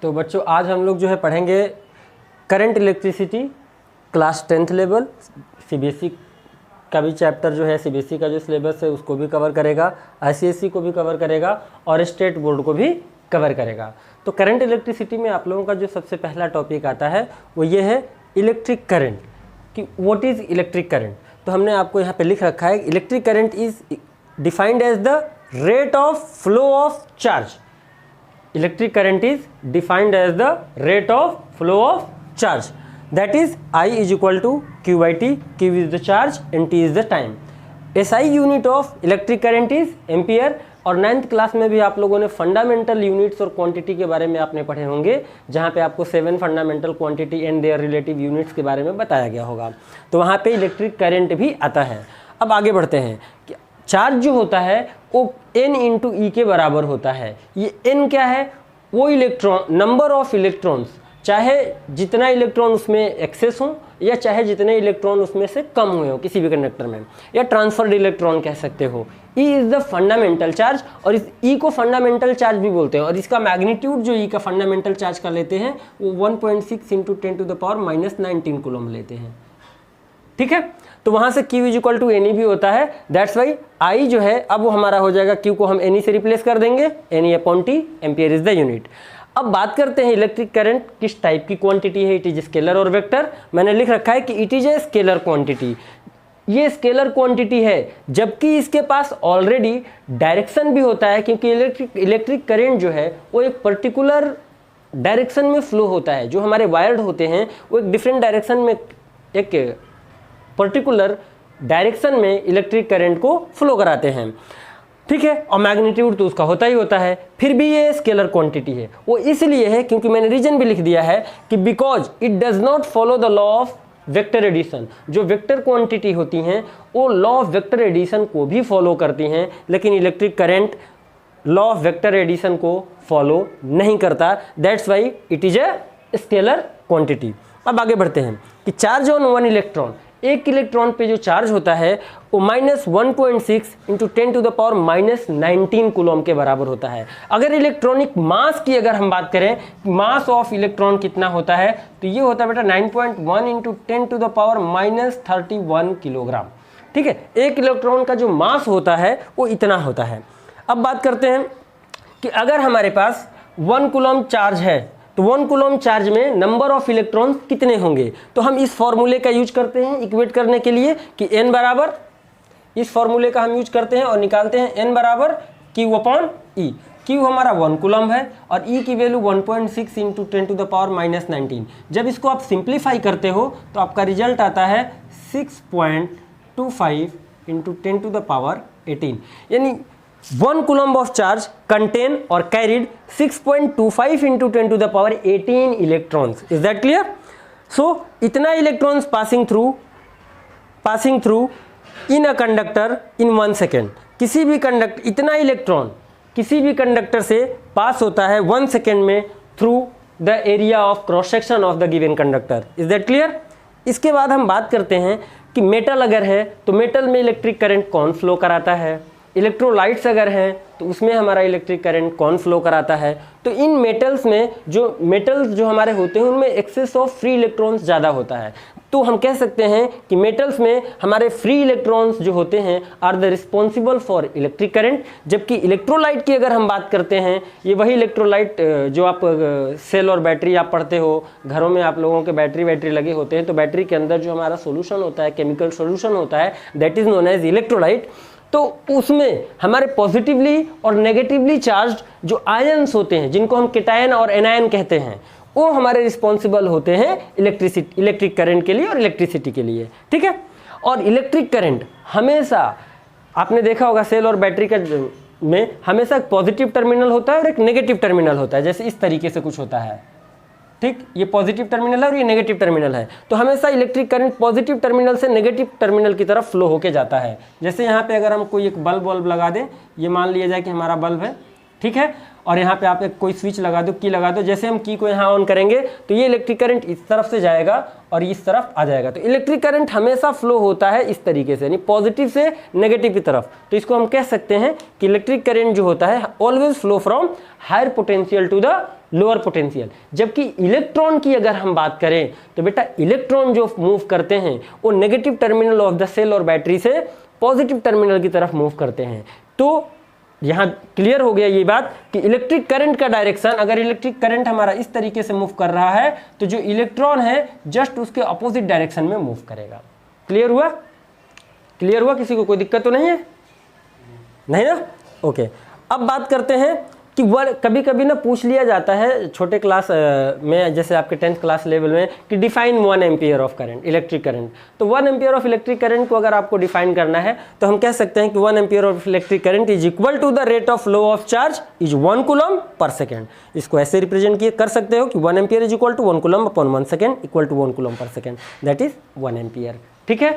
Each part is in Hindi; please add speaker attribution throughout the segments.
Speaker 1: तो बच्चों आज हम लोग जो है पढ़ेंगे current electricity class 10th level. CBSE का भी चैप्टर जो है, सीबीएसई का जो सिलेबस है उसको भी कवर करेगा, आईसीएसई को भी कवर करेगा और स्टेट बोर्ड को भी कवर करेगा। तो करंट इलेक्ट्रिसिटी में आप लोगों का जो सबसे पहला टॉपिक आता है वो ये है इलेक्ट्रिक करंट, कि व्हाट इज़ इलेक्ट्रिक करंट। तो हमने आपको यहाँ पे लिख रखा है electric current is defined as the rate of flow of charge. Electric current is defined as the rate of flow of charge, that is I is equal to Q by T. Q is the charge and T is the time. SI unit of electric current is ampere। और 9th क्लास में भी आप लोगों ने फंडामेंटल यूनिट्स और क्वांटिटी के बारे में आपने पढ़े होंगे, जहाँ पे आपको 7 fundamental quantity and there relative units के बारे में बताया गया होगा। तो वहाँ पे इलेक्ट्रिक करंट भी आता है। अब आगे बढ़ते हैं कि चार्ज जो होता है वो n इंटू ई के बराबर होता है। ये n क्या है? वो इलेक्ट्रॉन, नंबर ऑफ इलेक्ट्रॉन्स, चाहे जितना इलेक्ट्रॉन उसमें एक्सेस हो या चाहे जितने इलेक्ट्रॉन उसमें से कम हुए हो किसी भी कंडक्टर में, या ट्रांसफर्ड इलेक्ट्रॉन कह सकते हो। E is the fundamental charge, और इस E को फंडामेंटल चार्ज भी बोलते हैं। और इसका मैग्नीट्यूड जो E का फंडामेंटल चार्ज का लेते हैं वो 1.6 इंटू 10⁻⁻19 कूलम लेते हैं। ठीक है, तो वहाँ से Q is equal to n e भी होता है। दैट्स वाई I जो है अब वो हमारा हो जाएगा, Q को हम एनी से रिप्लेस कर देंगे, any upon T, ampere is the unit. अब बात करते हैं इलेक्ट्रिक करंट किस टाइप की क्वांटिटी है। इट इज स्केलर और वेक्टर। मैंने लिख रखा है कि it is a scalar quantity. ये स्केलर क्वांटिटी है, जबकि इसके पास ऑलरेडी डायरेक्शन भी होता है, क्योंकि इलेक्ट्रिक करंट जो है वो एक पर्टिकुलर डायरेक्शन में फ्लो होता है। जो हमारे वायर्ड होते हैं वो एक डिफरेंट डायरेक्शन में, एक पर्टिकुलर डायरेक्शन में इलेक्ट्रिक करंट को फ्लो कराते हैं। ठीक है, और मैग्नीट्यूड तो उसका होता ही होता है। फिर भी ये स्केलर क्वांटिटी है। वो इसलिए है क्योंकि मैंने रीजन भी लिख दिया है कि because it does not follow the law of vector addition. जो वेक्टर क्वांटिटी होती हैं वो लॉ ऑफ वेक्टर एडिशन को भी फॉलो करती हैं, लेकिन electric current law of vector addition को फॉलो नहीं करता। That's why it is a scalar quantity. अब आगे बढ़ते हैं कि चार्ज ऑन वन इलेक्ट्रॉन, एक इलेक्ट्रॉन पे जो चार्ज होता है वो -1.6 इंटू 10⁻⁻19 कूलम के बराबर होता है। अगर इलेक्ट्रॉनिक मास की अगर हम बात करें, मास ऑफ इलेक्ट्रॉन कितना होता है, तो ये होता है बेटा 9.1 इंटू 10⁻31 किलोग्राम। ठीक है, एक इलेक्ट्रॉन का जो मास होता है वो इतना होता है। अब बात करते हैं कि अगर हमारे पास 1 कूलम चार्ज है तो 1 कूलम चार्ज में नंबर ऑफ इलेक्ट्रॉन्स कितने होंगे। तो हम इस फॉर्मूले का यूज करते हैं इक्वेट करने के लिए कि n बराबर, इस फॉर्मूले का हम यूज करते हैं और निकालते हैं n बराबर Q अपॉन E। Q हमारा 1 कूलम है और E की वैल्यू 1.6 इंटू 10⁻⁻19। जब इसको आप सिंप्लीफाई करते हो तो आपका रिजल्ट आता है 6.25 इंटू 10⁻18। यानी 1 कूलम ऑफ चार्ज कंटेन और carried 6.25 into 10⁻18 electrons. Is that clear? So इतना electrons passing through in a conductor in 1 second. किसी भी कंडक्टर, इतना इलेक्ट्रॉन किसी भी कंडक्टर से पास होता है 1 सेकेंड में through the area of cross section of the given conductor. Is that clear? इसके बाद हम बात करते हैं कि मेटल अगर है तो मेटल में इलेक्ट्रिक करंट कौन फ्लो कराता है। इलेक्ट्रोलाइट्स अगर हैं तो उसमें हमारा इलेक्ट्रिक करंट कौन फ्लो कराता है। तो इन मेटल्स में मेटल्स जो हमारे होते हैं उनमें एक्सेस ऑफ फ्री इलेक्ट्रॉन्स ज़्यादा होता है। तो हम कह सकते हैं कि मेटल्स में हमारे फ्री इलेक्ट्रॉन्स जो होते हैं are the responsible for electric current. जबकि इलेक्ट्रोलाइट की अगर हम बात करते हैं, ये वही इलेक्ट्रोलाइट जो आप सेल और बैटरी आप पढ़ते हो, घरों में आप लोगों के बैटरी लगे होते हैं, तो बैटरी के अंदर जो हमारा सोल्यूशन होता है, केमिकल सोल्यूशन होता है, that is known as electrolyte. तो उसमें हमारे पॉजिटिवली और नेगेटिवली चार्ज जो आयंस होते हैं, जिनको हम केटायन और एनायन कहते हैं, वो हमारे रिस्पॉन्सिबल होते हैं इलेक्ट्रिक करंट के लिए और इलेक्ट्रिसिटी के लिए। ठीक है, और इलेक्ट्रिक करंट हमेशा आपने देखा होगा सेल और बैटरी का में हमेशा एक पॉजिटिव टर्मिनल होता है और एक नेगेटिव टर्मिनल होता है। जैसे इस तरीके से कुछ होता है। ठीक, ये पॉजिटिव टर्मिनल है और ये नेगेटिव टर्मिनल है। तो हमेशा इलेक्ट्रिक करंट पॉजिटिव टर्मिनल से नेगेटिव टर्मिनल की तरफ फ्लो होके जाता है। जैसे यहाँ पे अगर हम कोई एक बल्ब लगा दें, ये मान लिया जाए कि हमारा बल्ब है, ठीक है, और यहाँ पे आप एक कोई स्विच लगा दो, की लगा दो। जैसे हम की को यहाँ ऑन करेंगे तो ये इलेक्ट्रिक करंट इस तरफ से जाएगा और इस तरफ आ जाएगा। तो इलेक्ट्रिक करंट हमेशा फ्लो होता है इस तरीके से, यानी पॉजिटिव से नेगेटिव की तरफ। तो इसको हम कह सकते हैं कि इलेक्ट्रिक करंट जो होता है always flow from higher potential to the lower potential. जबकि इलेक्ट्रॉन की अगर हम बात करें तो बेटा इलेक्ट्रॉन जो मूव करते हैं वो negative terminal of the cell और बैटरी से पॉजिटिव टर्मिनल की तरफ मूव करते हैं। तो यहाँ क्लियर हो गया ये बात कि इलेक्ट्रिक करंट का डायरेक्शन, अगर इलेक्ट्रिक करंट हमारा इस तरीके से मूव कर रहा है तो जो इलेक्ट्रॉन है जस्ट उसके अपोजिट डायरेक्शन में मूव करेगा। क्लियर हुआ? क्लियर हुआ? किसी को कोई दिक्कत तो नहीं है? नहीं ना? ओके। अब बात करते हैं कि वह कभी कभी ना पूछ लिया जाता है छोटे क्लास में, जैसे आपके 10th क्लास लेवल में, कि define 1 ampere of current, electric current. तो 1 एम्पियर ऑफ इलेक्ट्रिक करंट को अगर आपको डिफाइन करना है तो हम कह सकते हैं कि 1 ampere of electric current is equal to the rate of flow of charge is 1 coulomb per second. इसको ऐसे रिप्रेजेंट किए कर सकते हो कि 1 ampere is equal to 1 coulomb upon 1 second equal to 1 coulomb per second, that is 1 ampere. ठीक है।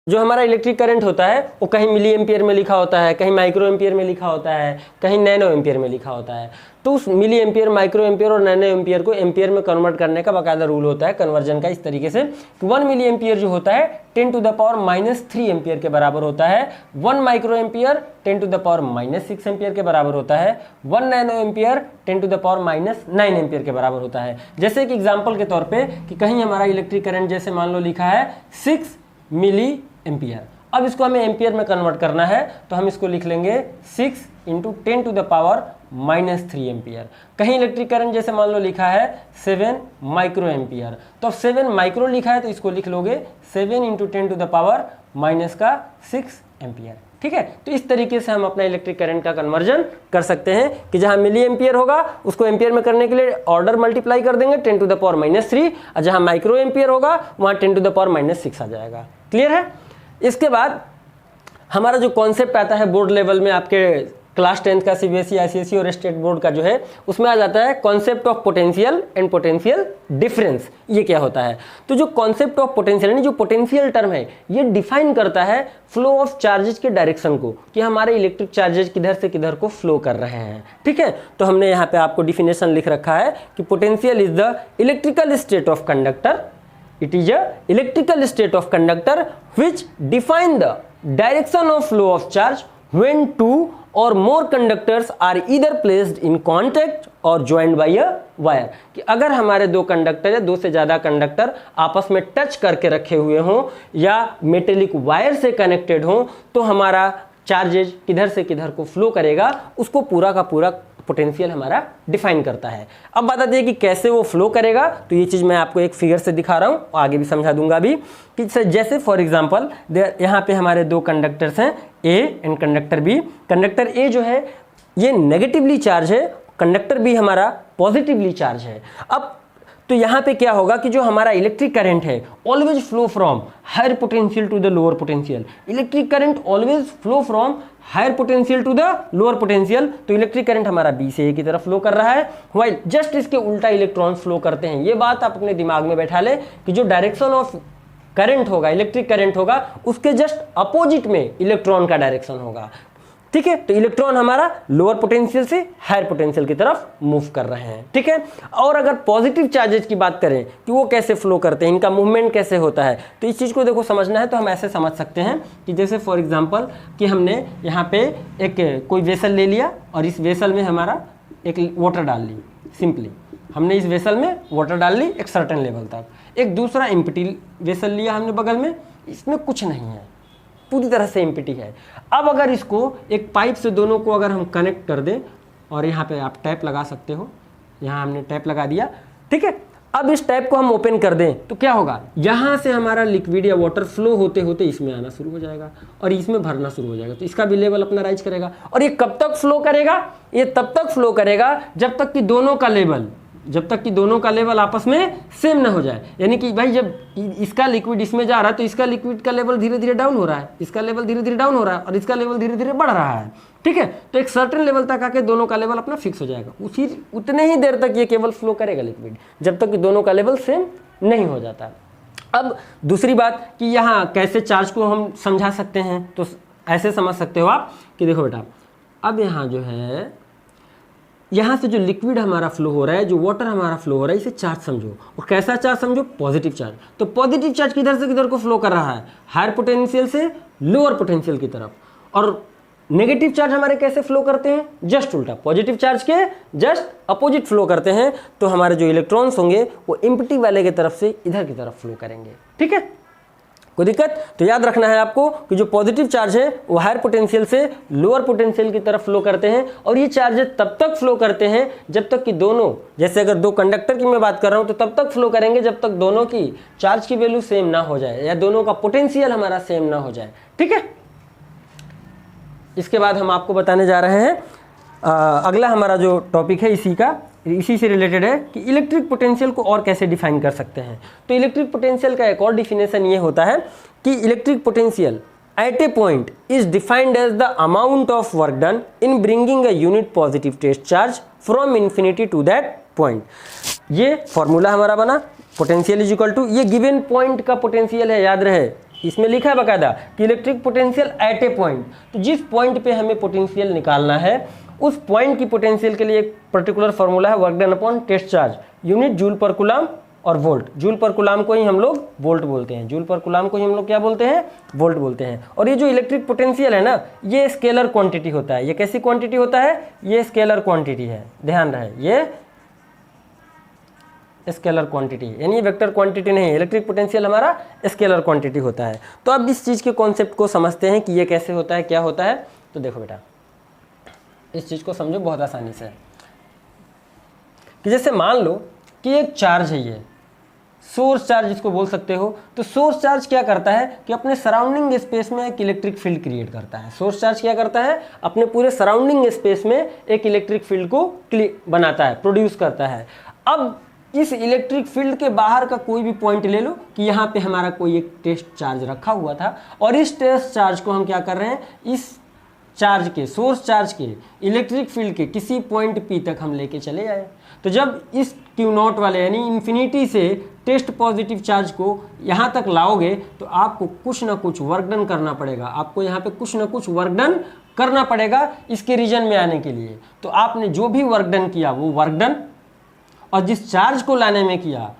Speaker 1: जो हमारा इलेक्ट्रिक करंट होता है वो कहीं मिली एम्पियर में लिखा होता है, कहीं माइक्रो एम्पियर में लिखा होता है, कहीं नैनो एम्पियर में लिखा होता है। तो उस मिली एम्पियर, माइक्रो एम्पियर और नैनो एम्पियर को एम्पियर में कन्वर्ट करने का बाकायदा रूल होता है कन्वर्जन का, इस तरीके से कि 1 मिली एम्पियर जो होता है 10 टू द पावर -3 एम्पियर के बराबर होता है। 1 micro ampere 10 to the power -6 ampere के बराबर होता है। 1 nano ampere 10 to the power -9 ampere के बराबर होता है। जैसे कि एग्जाम्पल के तौर पर कि कहीं हमारा इलेक्ट्रिक करंट जैसे मान लो लिखा है 6 मिली एम्पियर। अब इसको हमें एम्पियर में कन्वर्ट करना है तो हम इसको लिख लेंगे 6 × 10 टू द पावर -3 एम्पियर। कहीं इलेक्ट्रिक करंट जैसे मान लो लिखा है 7 माइक्रो एम्पियर, तो अब 7 माइक्रो लिखा है तो इसको लिख लोगे 7 × 10 टू द पावर -6 एम्पियर। ठीक है। तो इस तरीके से हम अपना इलेक्ट्रिक करंट का कन्वर्जन कर सकते हैं कि जहां मिली एम्पियर होगा उसको एम्पियर में करने के लिए ऑर्डर मल्टीप्लाई कर देंगे 10 टू द पावर -3, और जहां माइक्रो एम्पियर होगा वहां 10 टू द पावर -6 आ जाएगा। क्लियर है? इसके बाद हमारा जो कॉन्सेप्ट आता है बोर्ड लेवल में, आपके क्लास 10th का सीबीएसई, आईसीएसई और स्टेट बोर्ड का जो है, उसमें आ जाता है concept of potential and potential difference. ये क्या होता है? तो जो कॉन्सेप्ट ऑफ पोटेंशियल यानी जो पोटेंशियल टर्म है ये डिफाइन करता है फ्लो ऑफ चार्जेस के डायरेक्शन को, कि हमारे इलेक्ट्रिक चार्जेस किधर से किधर को फ्लो कर रहे हैं। ठीक है। तो हमने यहाँ पे आपको डिफिनेशन लिख रखा है कि potential is the electrical state of conductor, it is a electrical state of conductor which define the direction of flow of charge when two or more conductors are either placed in contact or joined by a wire। कि अगर हमारे दो कंडक्टर या दो से ज़्यादा कंडक्टर आपस में टच करके रखे हुए हों या मेटेलिक वायर से कनेक्टेड हों तो हमारा चार्जेज किधर से किधर को फ्लो करेगा, उसको पूरा का पूरा पोटेंशियल हमारा डिफाइन करता है। अब बात आती है कि कैसे वो फ्लो करेगा, तो ये चीज़ मैं आपको एक फिगर से दिखा रहा हूँ, आगे भी समझा दूंगा अभी कि जैसे फॉर एग्जांपल यहाँ पे हमारे दो कंडक्टर्स हैं A and conductor B. Conductor A जो है ये नेगेटिवली चार्ज है, कंडक्टर बी हमारा पॉजिटिवली चार्ज है। अब तो यहाँ पे क्या होगा कि जो हमारा इलेक्ट्रिक करंट है always flow from higher potential to the lower potential. Electric current always flow from higher potential to the lower potential. तो इलेक्ट्रिक करंट हमारा बी से ए की तरफ फ्लो कर रहा है, व्हाइल जस्ट इसके उल्टा इलेक्ट्रॉन्स फ्लो करते हैं। ये बात आप अपने दिमाग में बैठा ले कि जो डायरेक्शन ऑफ करंट होगा, इलेक्ट्रिक करंट होगा, उसके जस्ट अपोजिट में इलेक्ट्रॉन का डायरेक्शन होगा। ठीक है। तो इलेक्ट्रॉन हमारा लोअर पोटेंशियल से हायर पोटेंशियल की तरफ मूव कर रहे हैं। ठीक है। और अगर पॉजिटिव चार्जेस की बात करें कि वो कैसे फ्लो करते हैं, इनका मूवमेंट कैसे होता है, तो इस चीज़ को देखो समझना है तो हम ऐसे समझ सकते हैं कि जैसे फॉर एग्जांपल कि हमने यहाँ पे एक कोई वेसल ले लिया और इस वेसल में हमारा एक वाटर डाल ली। सिंपली हमने इस वेसल में वाटर डाल ली एक सर्टेन लेवल तक। एक दूसरा एम्प्टी वेसल लिया हमने बगल में, इसमें कुछ नहीं है, पूरी तरह से एम्प्टी है। अब अगर इसको एक पाइप से दोनों को अगर हम कनेक्ट कर दें, और यहाँ पे आप टैप लगा सकते हो, यहाँ हमने टैप लगा दिया। ठीक है। अब इस टैप को हम ओपन कर दें तो क्या होगा, यहाँ से हमारा लिक्विड या वाटर फ्लो होते होते इसमें आना शुरू हो जाएगा और इसमें भरना शुरू हो जाएगा। तो इसका भी लेवल अपना राइज करेगा। और ये कब तक फ्लो करेगा? ये तब तक फ्लो करेगा जब तक कि दोनों का लेवल आपस में सेम ना हो जाए। यानी कि भाई जब इसका लिक्विड इसमें जा रहा है तो इसका लिक्विड का लेवल धीरे धीरे डाउन हो रहा है, इसका लेवल धीरे धीरे डाउन हो रहा है और इसका लेवल धीरे धीरे बढ़ रहा है। ठीक है। तो एक सर्टेन लेवल तक आके दोनों का लेवल अपना फिक्स हो जाएगा। उतने ही देर तक ये केवल फ्लो करेगा लिक्विड, जब तक कि दोनों का लेवल सेम नहीं हो जाता। अब दूसरी बात कि यहाँ कैसे चार्ज को हम समझा सकते हैं, तो ऐसे समझ सकते हो आप कि देखो बेटा, अब यहाँ जो है यहाँ से जो लिक्विड हमारा फ्लो हो रहा है, जो वाटर हमारा फ्लो हो रहा है, इसे चार्ज समझो। और कैसा चार्ज समझो? Positive charge. तो पॉजिटिव चार्ज किधर से किधर को फ्लो कर रहा है? हायर पोटेंशियल से लोअर पोटेंशियल की तरफ। और नेगेटिव चार्ज हमारे कैसे फ्लो करते हैं, जस्ट उल्टा, पॉजिटिव चार्ज के जस्ट अपोजिट फ्लो करते हैं। तो हमारे जो इलेक्ट्रॉन्स होंगे वो एम्प्टी वाले की तरफ से इधर की तरफ फ्लो करेंगे। ठीक है, कोई दिक्कत? तो याद रखना है आपको कि जो पॉजिटिव चार्ज है वो हायर पोटेंशियल से लोअर पोटेंशियल की तरफ फ्लो करते हैं, और ये चार्जेस तब तक फ्लो करते हैं जब तक कि दोनों, जैसे अगर दो कंडक्टर की मैं बात कर रहा हूं तो तब तक फ्लो करेंगे जब तक दोनों की चार्ज की वैल्यू सेम ना हो जाए या दोनों का पोटेंशियल हमारा सेम ना हो जाए। ठीक है, इसके बाद हम आपको बताने जा रहे हैं अगला हमारा जो टॉपिक है इसी से रिलेटेड है कि इलेक्ट्रिक पोटेंशियल को और कैसे डिफाइन कर सकते हैं। तो इलेक्ट्रिक पोटेंशियल का एक और डिफिनेशन ये होता है कि electric potential at a point is defined as the amount of work done in bringing a unit positive test charge from infinity to that point. ये फॉर्मूला हमारा बना, पोटेंशियल इज इक्वल टू, ये गिवन पॉइंट का पोटेंशियल है, याद रहे इसमें लिखा है बकायदा कि electric potential at a point. तो जिस पॉइंट पे हमें पोटेंशियल निकालना है उस पॉइंट की पोटेंशियल के लिए एक पर्टिकुलर फॉर्मूला है, work done upon test charge, unit joule per coulomb और वोल्ट। जूल पर कूलम को ही हम लोग वोल्ट बोलते हैं, जूल पर कूलम को ही हम लोग क्या बोलते हैं, वोल्ट बोलते हैं। और ये जो इलेक्ट्रिक पोटेंशियल है ना, ये स्केलर क्वांटिटी होता है। ये कैसी क्वांटिटी होता है, ये स्केलर क्वांटिटी है, ध्यान रहे, ये स्केलर क्वांटिटी यानी ये वेक्टर क्वांटिटी नहीं है। इलेक्ट्रिक पोटेंशियल हमारा स्केलर क्वांटिटी होता है। तो अब इस चीज़ के कॉन्सेप्ट को समझते हैं कि ये कैसे होता है, क्या होता है। तो देखो बेटा, इस चीज़ को समझो बहुत आसानी से कि जैसे मान लो कि एक चार्ज है, ये सोर्स चार्ज इसको बोल सकते हो। तो सोर्स चार्ज क्या करता है कि अपने सराउंडिंग स्पेस में एक इलेक्ट्रिक फील्ड क्रिएट करता है। सोर्स चार्ज क्या करता है, अपने पूरे सराउंडिंग स्पेस में एक इलेक्ट्रिक फील्ड को बनाता है, प्रोड्यूस करता है। अब इस इलेक्ट्रिक फील्ड के बाहर का कोई भी पॉइंट ले लो कि यहाँ पे हमारा कोई एक टेस्ट चार्ज रखा हुआ था, और इस टेस्ट चार्ज को हम क्या कर रहे हैं, इस चार्ज के, सोर्स चार्ज के इलेक्ट्रिक फील्ड के किसी पॉइंट पी तक हम लेके चले आए। तो जब इस Q0 वाले यानी इन्फिनिटी से टेस्ट पॉजिटिव चार्ज को यहाँ तक लाओगे तो आपको कुछ ना कुछ वर्क डन करना पड़ेगा, आपको यहाँ पे कुछ ना कुछ वर्क डन करना पड़ेगा इसके रीजन में आने के लिए। तो आपने जो भी वर्क डन किया वो वर्क डन, और जिस चार्ज को लाने में किया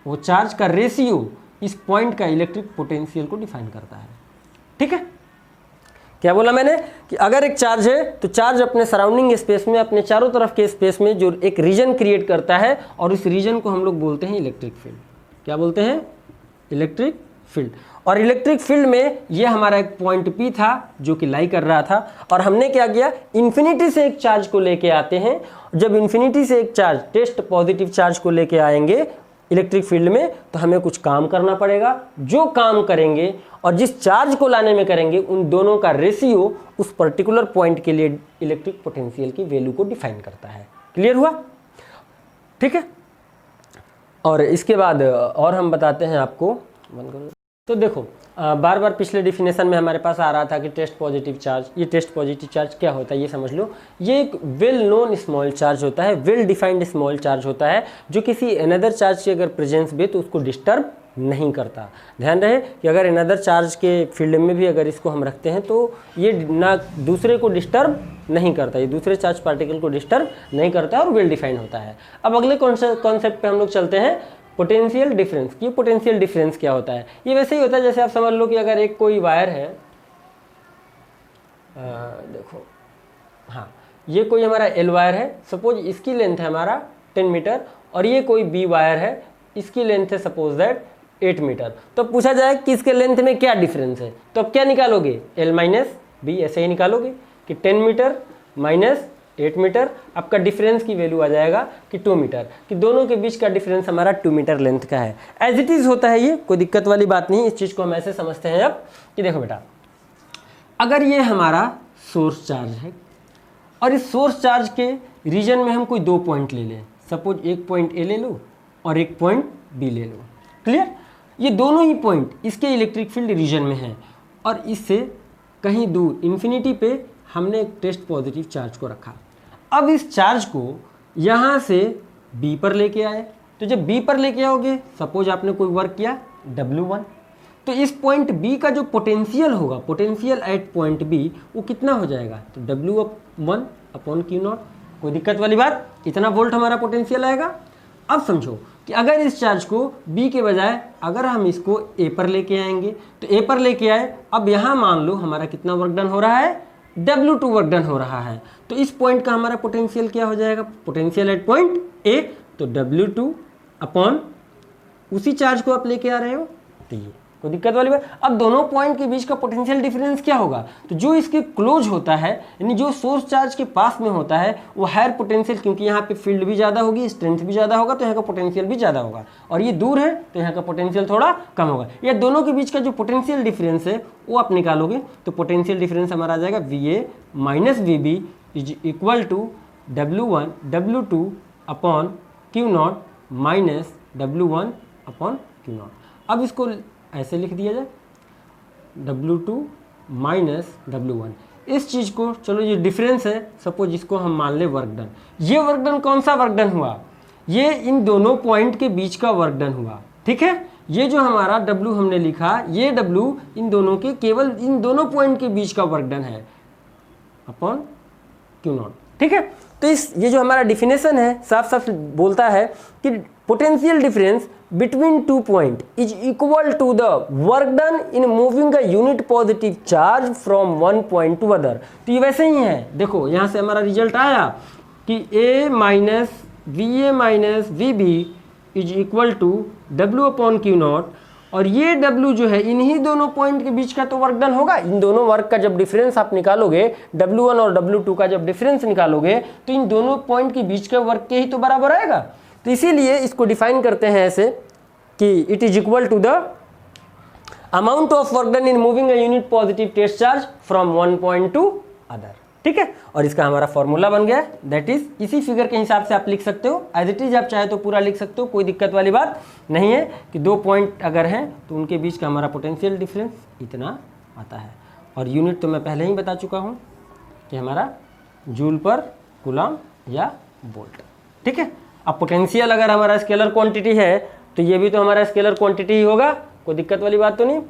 Speaker 1: वो चार्ज का रेशियो इस पॉइंट का इलेक्ट्रिक पोटेंशियल को डिफाइन करता है। ठीक है, क्या बोला मैंने कि अगर एक चार्ज है तो चार्ज अपने सराउंडिंग स्पेस में, अपने चारों तरफ के स्पेस में जो एक रीजन क्रिएट करता है, और उस रीजन को हम लोग बोलते हैं इलेक्ट्रिक फील्ड। क्या बोलते हैं, इलेक्ट्रिक फील्ड। और इलेक्ट्रिक फील्ड में ये हमारा एक पॉइंट पी था जो कि लाई कर रहा था, और हमने क्या किया, इन्फिनिटी से एक चार्ज को लेके आते हैं। जब इन्फिनिटी से एक चार्ज, टेस्ट पॉजिटिव चार्ज को लेके आएंगे इलेक्ट्रिक फील्ड में, तो हमें कुछ काम करना पड़ेगा। जो काम करेंगे और जिस चार्ज को लाने में करेंगे, उन दोनों का रेशियो उस पर्टिकुलर पॉइंट के लिए इलेक्ट्रिक पोटेंशियल की वैल्यू को डिफाइन करता है। क्लियर हुआ? ठीक है, और इसके बाद और हम बताते हैं आपको, बंद करो। तो देखो, बार बार पिछले डिफिनेशन में हमारे पास आ रहा था कि टेस्ट पॉजिटिव चार्ज, ये टेस्ट पॉजिटिव चार्ज क्या होता है ये समझ लो। ये एक वेल नोन स्मॉल चार्ज होता है, वेल डिफाइंड स्मॉल चार्ज होता है, जो किसी अनदर चार्ज की अगर प्रेजेंस भी तो उसको डिस्टर्ब नहीं करता। ध्यान रहे कि अगर अनदर चार्ज के फील्ड में भी अगर इसको हम रखते हैं तो ये ना दूसरे को डिस्टर्ब नहीं करता, ये दूसरे चार्ज पार्टिकल को डिस्टर्ब नहीं करता और वेल डिफाइंड होता है। अब अगले कॉन्सेप्ट पे हम लोग चलते हैं, पोटेंशियल डिफरेंस। ये पोटेंशियल डिफरेंस क्या होता है? ये वैसे ही होता है जैसे आप समझ लो कि अगर एक कोई वायर है, देखो, हाँ, ये कोई हमारा एल वायर है, सपोज इसकी लेंथ है हमारा 10 मीटर, और ये कोई बी वायर है, इसकी लेंथ है सपोज दैट 8 मीटर। तो पूछा जाए कि इसके लेंथ में क्या डिफरेंस है, तो अब क्या निकालोगे, एल माइनस बी, ऐसे ही निकालोगे कि 10 मीटर माइनस 8 मीटर, आपका डिफरेंस की वैल्यू आ जाएगा कि 2 मीटर, कि दोनों के बीच का डिफरेंस हमारा 2 मीटर लेंथ का है। एज इट इज़ होता है, ये कोई दिक्कत वाली बात नहीं। इस चीज़ को हम ऐसे समझते हैं अब कि देखो बेटा, अगर ये हमारा सोर्स चार्ज है और इस सोर्स चार्ज के रीजन में हम कोई 2 पॉइंट ले लें, सपोज एक पॉइंट ए ले लो और एक पॉइंट बी ले लो। क्लियर? ये दोनों ही पॉइंट इसके इलेक्ट्रिक फील्ड रीजन में है, और इससे कहीं दूर इन्फिनिटी पे हमने एक टेस्ट पॉजिटिव चार्ज को रखा। अब इस चार्ज को यहाँ से बी पर लेके आए, तो जब बी पर लेके आओगे, सपोज आपने कोई वर्क किया W1, तो इस पॉइंट बी का जो पोटेंशियल होगा, पोटेंशियल एट पॉइंट बी, वो कितना हो जाएगा, तो W1 अपॉन Q0। कोई दिक्कत वाली बात, इतना वोल्ट हमारा पोटेंशियल आएगा। अब समझो कि अगर इस चार्ज को बी के बजाय अगर हम इसको ए पर लेके आएंगे, तो ए पर लेके आए, अब यहाँ मान लो हमारा कितना वर्क डन हो रहा है, W2 वर्क डन हो रहा है। तो इस पॉइंट का हमारा पोटेंशियल क्या हो जाएगा, पोटेंशियल एट पॉइंट A, तो W2 अपॉन उसी चार्ज को आप लेके आ रहे हो, तो ये कोई दिक्कत वाली बात। अब दोनों पॉइंट के बीच का पोटेंशियल डिफरेंस क्या होगा, तो जो इसके क्लोज होता है यानी जो सोर्स चार्ज के पास में होता है वो हायर पोटेंशियल, क्योंकि यहाँ पे फील्ड भी ज़्यादा होगी, स्ट्रेंथ भी ज़्यादा होगा, तो यहाँ का पोटेंशियल भी ज़्यादा होगा, और ये दूर है तो यहाँ का पोटेंशियल थोड़ा कम होगा। या दोनों के बीच का जो पोटेंशियल डिफरेंस है वो आप निकालोगे तो पोटेंशियल डिफरेंस हमारा आ जाएगा VA minus VB is equal to W1 W2 upon Q0 minus W1 upon Q0। अब इसको ऐसे लिख दिया जाए W2 माइनस W1। इस चीज़ को चलो ये डिफरेंस है, सपोज इसको हम मान ले वर्क डन। ये वर्क डन कौन सा वर्क डन हुआ, ये इन दोनों पॉइंट के बीच का वर्क डन हुआ, ठीक है। ये जो हमारा W हमने लिखा, ये W इन दोनों के, केवल इन दोनों पॉइंट के बीच का वर्क डन है अपॉन Q0, ठीक है। तो ये जो हमारा डिफिनेशन है साफ साफ बोलता है कि potential difference between two point is equal to the work done in moving a unit positive charge from one point to other. तो ये वैसे ही है, देखो यहाँ से हमारा रिजल्ट आया कि A minus VA minus VB is equal to W upon Q0, और ये W जो है इन्हीं दोनों पॉइंट के बीच का तो वर्क डन होगा। इन दोनों वर्क का जब डिफरेंस आप निकालोगे, W1 और W2 का जब डिफरेंस निकालोगे तो इन दोनों पॉइंट के बीच का वर्क के ही तो बराबर आएगा। तो इसीलिए इसको डिफाइन करते हैं ऐसे कि it is equal to the amount of work done in moving a unit positive test charge from one point to other, ठीक है। और इसका हमारा फॉर्मूला बन गया, दैट इज इसी फिगर के हिसाब से आप लिख सकते हो, एज इट इज आप चाहे तो पूरा लिख सकते हो, कोई दिक्कत वाली बात नहीं है कि दो पॉइंट अगर हैं तो उनके बीच का हमारा पोटेंशियल डिफरेंस इतना आता है। और यूनिट तो मैं पहले ही बता चुका हूँ कि हमारा जूल पर कूलम या वोल्ट, ठीक है। अब पोटेंशियल अगर हमारा स्केलर क्वांटिटी है तो ये भी तो हमारा स्केलर क्वांटिटी ही होगा, कोई दिक्कत वाली बात तो नहीं।